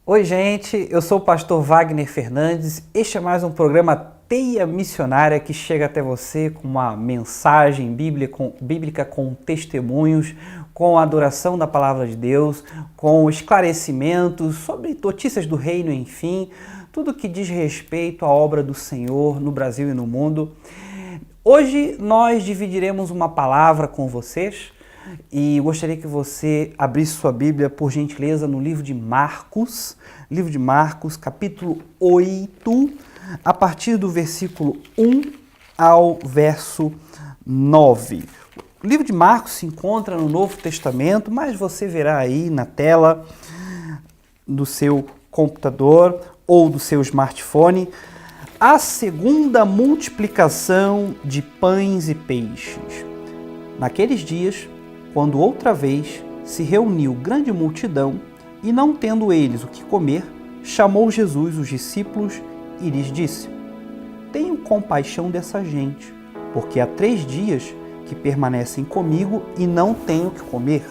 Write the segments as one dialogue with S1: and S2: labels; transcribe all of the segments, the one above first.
S1: Oi gente, eu sou o pastor Wagner Fernandes, este é mais um programa Teia Missionária que chega até você com uma mensagem bíblica com testemunhos, com a adoração da Palavra de Deus, com esclarecimentos sobre notícias do reino, enfim, tudo que diz respeito à obra do Senhor no Brasil e no mundo. Hoje nós dividiremos uma palavra com vocês e gostaria que você abrisse sua Bíblia, por gentileza, no livro de Marcos, capítulo 8, a partir do versículo 1 ao verso 9. O livro de Marcos se encontra no Novo Testamento, mas você verá aí na tela do seu computador ou do seu smartphone a segunda multiplicação de pães e peixes. Naqueles dias, quando outra vez se reuniu grande multidão, e não tendo eles o que comer, chamou Jesus os discípulos e lhes disse: Tenho compaixão dessa gente, porque há 3 dias que permanecem comigo e não têm o que comer.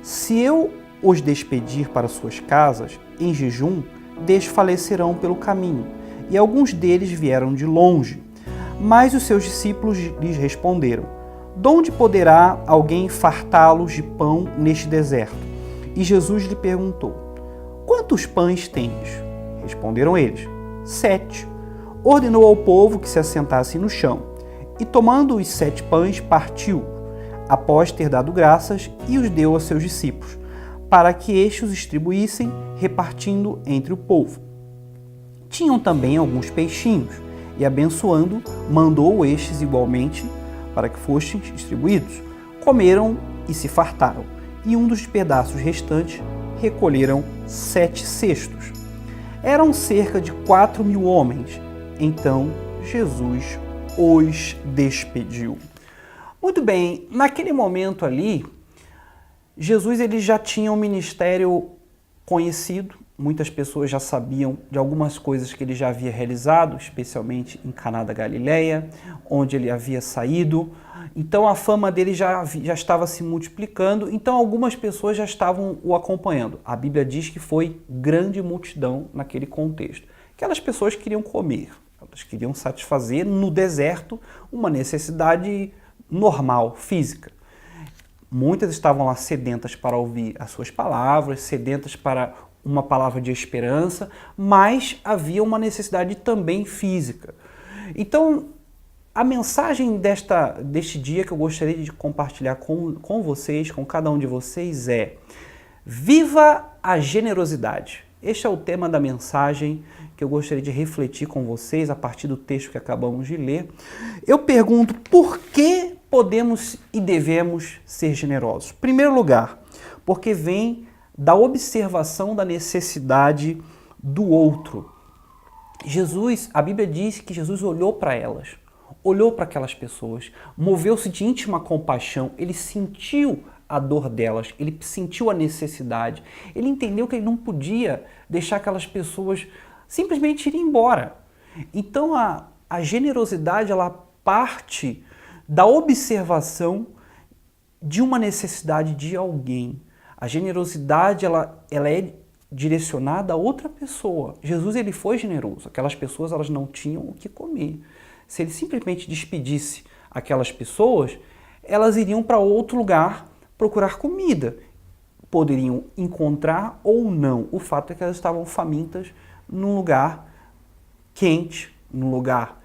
S1: Se eu os despedir para suas casas, em jejum, desfalecerão pelo caminho, e alguns deles vieram de longe. Mas os seus discípulos lhes responderam: De onde poderá alguém fartá-los de pão neste deserto? E Jesus lhe perguntou: Quantos pães tens? Responderam eles: 7. Ordenou ao povo que se assentasse no chão, e tomando os 7 pães, partiu, após ter dado graças, e os deu a seus discípulos, para que estes os distribuíssem, repartindo entre o povo. Tinham também alguns peixinhos, e abençoando, mandou estes igualmente, para que fossem distribuídos. Comeram e se fartaram, e um dos pedaços restantes recolheram 7 cestos. Eram cerca de 4.000 homens. Então Jesus os despediu. Muito bem, naquele momento ali, Jesus ele já tinha um ministério conhecido. Muitas pessoas já sabiam de algumas coisas que ele já havia realizado, especialmente em Caná da Galileia, onde ele havia saído. Então a fama dele já estava se multiplicando, então algumas pessoas já estavam o acompanhando. A Bíblia diz que foi grande multidão naquele contexto. Aquelas pessoas queriam comer, elas queriam satisfazer no deserto uma necessidade normal, física. Muitas estavam lá sedentas para ouvir as suas palavras, sedentas para uma palavra de esperança, mas havia uma necessidade também física. Então, a mensagem deste dia que eu gostaria de compartilhar com vocês, com cada um de vocês é: viva a generosidade. Este é o tema da mensagem que eu gostaria de refletir com vocês a partir do texto que acabamos de ler. Eu pergunto, por que podemos e devemos ser generosos? Em primeiro lugar, porque vem da observação da necessidade do outro. A Bíblia diz que Jesus olhou para elas, olhou para aquelas pessoas, moveu-se de íntima compaixão, ele sentiu a dor delas, ele sentiu a necessidade, ele entendeu que ele não podia deixar aquelas pessoas simplesmente irem embora. Então a generosidade ela parte da observação de uma necessidade de alguém. A generosidade ela é direcionada a outra pessoa. Jesus ele foi generoso. Aquelas pessoas elas não tinham o que comer. Se ele simplesmente despedisse aquelas pessoas, elas iriam para outro lugar procurar comida. Poderiam encontrar ou não. O fato é que elas estavam famintas num lugar quente, num lugar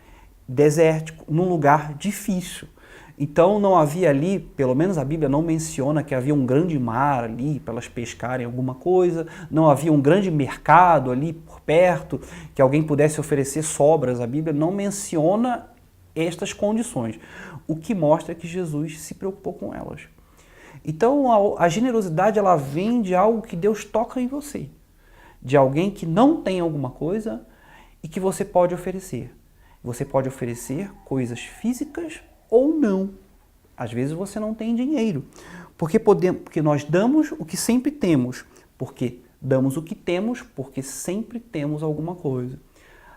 S1: desértico, num lugar difícil. Então não havia ali, pelo menos a Bíblia não menciona que havia um grande mar ali para elas pescarem alguma coisa, não havia um grande mercado ali por perto, que alguém pudesse oferecer sobras. A Bíblia não menciona estas condições, o que mostra que Jesus se preocupou com elas. Então a generosidade ela vem de algo que Deus toca em você, de alguém que não tem alguma coisa e que você pode oferecer. Você pode oferecer coisas físicas ou não. Às vezes você não tem dinheiro, porque nós damos o que sempre temos, porque damos o que temos, porque sempre temos alguma coisa.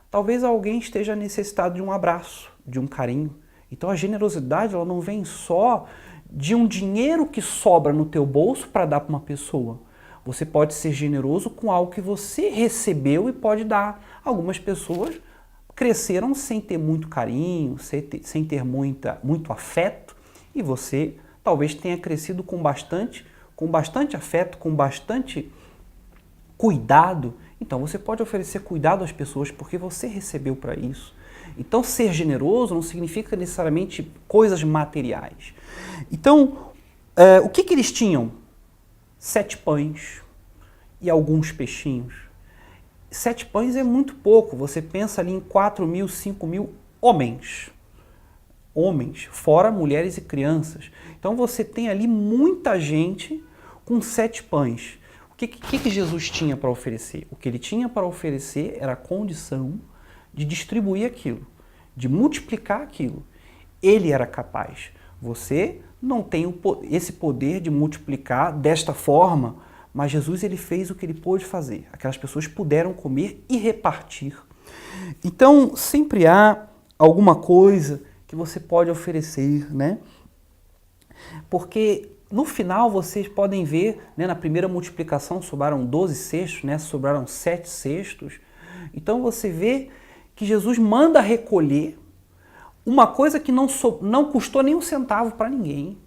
S1: Talvez alguém esteja necessitado de um abraço, de um carinho. Então a generosidade ela não vem só de um dinheiro que sobra no teu bolso para dar para uma pessoa. Você pode ser generoso com algo que você recebeu e pode dar. Algumas pessoas cresceram sem ter muito carinho, sem ter muito afeto, e você talvez tenha crescido com bastante afeto, com bastante cuidado. Então você pode oferecer cuidado às pessoas porque você recebeu para isso. Então ser generoso não significa necessariamente coisas materiais. Então, o que eles tinham? 7 pães e alguns peixinhos. 7 pães é muito pouco. Você pensa ali em 4.000, 5.000 homens. Homens, fora mulheres e crianças. Então você tem ali muita gente com 7 pães. O que Jesus tinha para oferecer? O que ele tinha para oferecer era a condição de distribuir aquilo, de multiplicar aquilo. Ele era capaz. Você não tem esse poder de multiplicar desta forma, mas Jesus ele fez o que ele pôde fazer. Aquelas pessoas puderam comer e repartir. Então, sempre há alguma coisa que você pode oferecer, né? Porque no final vocês podem ver, né, na primeira multiplicação sobraram 12 cestos, né, sobraram 7 cestos. Então você vê que Jesus manda recolher uma coisa que não custou nem um centavo para ninguém.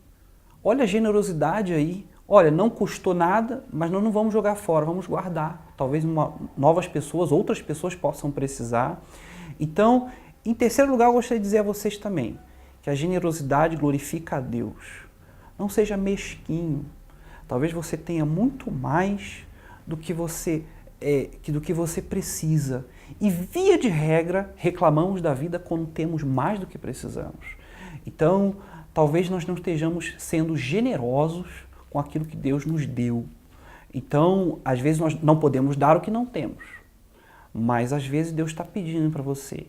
S1: Olha a generosidade aí. Olha, não custou nada, mas nós não vamos jogar fora, vamos guardar. Talvez outras pessoas possam precisar. Então, em terceiro lugar, eu gostaria de dizer a vocês também que a generosidade glorifica a Deus. Não seja mesquinho. Talvez você tenha muito mais do que você precisa. E, via de regra, reclamamos da vida quando temos mais do que precisamos. Então, talvez nós não estejamos sendo generosos com aquilo que Deus nos deu. Então, às vezes nós não podemos dar o que não temos. Mas, às vezes, Deus está pedindo para você,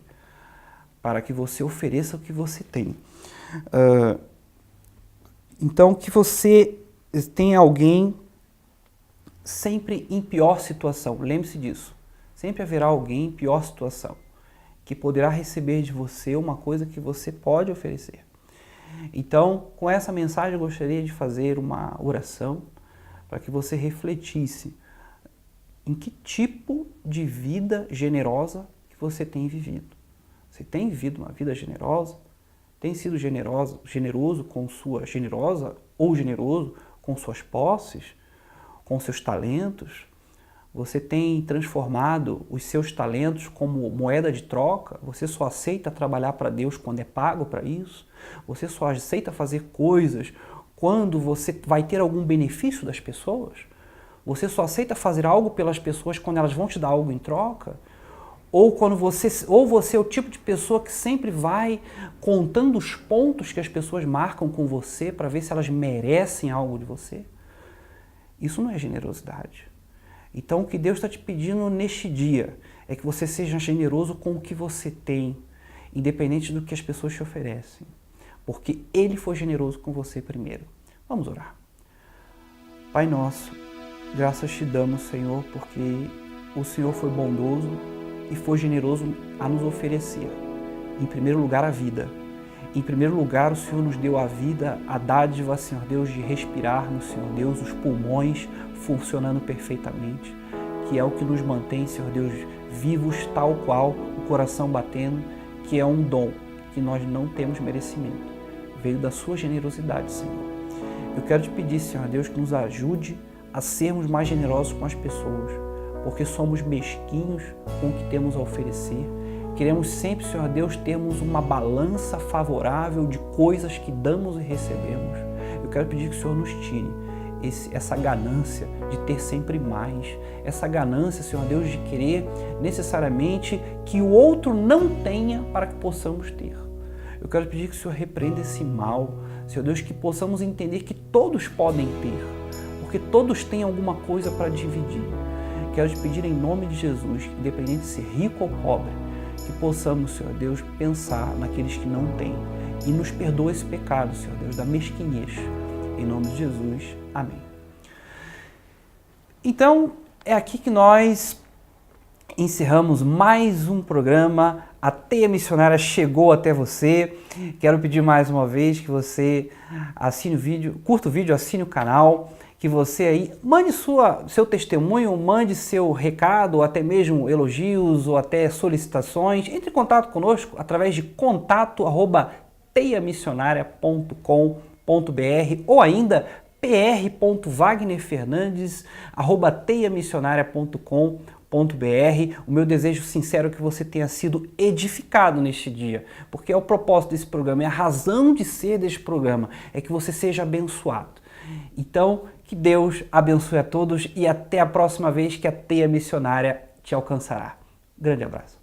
S1: para que você ofereça o que você tem. Então, que você tenha alguém sempre em pior situação. Lembre-se disso. Sempre haverá alguém em pior situação que poderá receber de você uma coisa que você pode oferecer. Então, com essa mensagem, eu gostaria de fazer uma oração para que você refletisse em que tipo de vida generosa que você tem vivido. Você tem vivido uma vida generosa? Tem sido generoso com generoso com suas posses, com seus talentos? Você tem transformado os seus talentos como moeda de troca? Você só aceita trabalhar para Deus quando é pago para isso? Você só aceita fazer coisas quando você vai ter algum benefício das pessoas? Você só aceita fazer algo pelas pessoas quando elas vão te dar algo em troca? Ou você é o tipo de pessoa que sempre vai contando os pontos que as pessoas marcam com você para ver se elas merecem algo de você? Isso não é generosidade. Então, o que Deus está te pedindo neste dia é que você seja generoso com o que você tem, independente do que as pessoas te oferecem, porque Ele foi generoso com você primeiro. Vamos orar. Pai nosso, graças te damos, Senhor, porque o Senhor foi bondoso e foi generoso a nos oferecer, em primeiro lugar, a vida. Em primeiro lugar, o Senhor nos deu a vida, a dádiva, Senhor Deus, de respirar no Senhor Deus, os pulmões funcionando perfeitamente, que é o que nos mantém, Senhor Deus, vivos tal qual, o coração batendo, que é um dom que nós não temos merecimento. Veio da sua generosidade, Senhor. Eu quero te pedir, Senhor Deus, que nos ajude a sermos mais generosos com as pessoas, porque somos mesquinhos com o que temos a oferecer. Queremos sempre, Senhor Deus, termos uma balança favorável de coisas que damos e recebemos. Eu quero pedir que o Senhor nos tire essa ganância de ter sempre mais, essa ganância, Senhor Deus, de querer necessariamente que o outro não tenha para que possamos ter. Eu quero pedir que o Senhor repreenda esse mal, Senhor Deus, que possamos entender que todos podem ter, porque todos têm alguma coisa para dividir. Quero te pedir em nome de Jesus, independente de ser rico ou pobre, que possamos, Senhor Deus, pensar naqueles que não têm e nos perdoa esse pecado, Senhor Deus, da mesquinhez. Em nome de Jesus. Amém. Então, é aqui que nós encerramos mais um programa. A Teia Missionária chegou até você. Quero pedir mais uma vez que você assine o vídeo, curta o vídeo, assine o canal, que você aí mande seu testemunho, mande seu recado, ou até mesmo elogios ou até solicitações. Entre em contato conosco através de contato@teiamissionaria.com.br ou ainda pr.wagnerfernandes@teiamissionaria.com.br. O meu desejo sincero é que você tenha sido edificado neste dia, porque é o propósito desse programa, é a razão de ser deste programa, é que você seja abençoado. Então, que Deus abençoe a todos e até a próxima vez que a Teia Missionária te alcançará. Grande abraço.